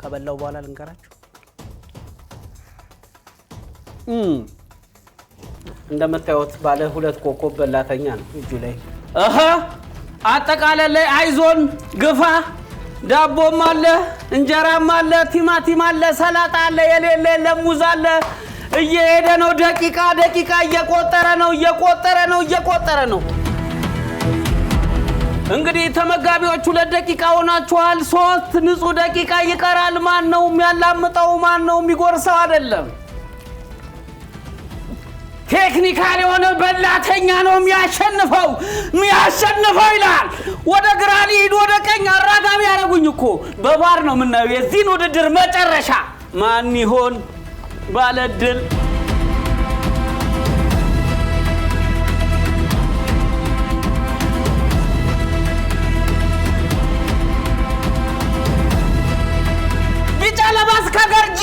ከበላው በኋላ ልንገራችሁ እንደምታዩት ባለ 2 ኮከብ በላተኛ ነው እጁ ላይ አጠቃላይ ላይ አይዞን ግፋ ዳቦም አለ እንጀራም አለ ቲማቲም አለ ሰላጣ አለ የሌለ ሙዝ አለ እየሄደ ነው ደቂቃ እየቆጠረ ነው እንግዲህ ተመጋቢዎቹ 2 ደቂቃ ሆናችኋል 3 ንጹህ ደቂቃ ይቀራል ማን ነው የሚያላምጠው ማን ነው የሚጎርሰው አይደለም ቴክኒካሊ ሆነ በላተኛ ነው የሚያሸንፈው ይላል ወደ ግራ ሊሄድ ወደ ቀኝ አራጋሚ ያረጉኝ እኮ በባር ነው ምናየው የዚህን ውድድር መጨረሻ ማን ይሆን ባለድል ቢጫ ለባስ ከገርጂ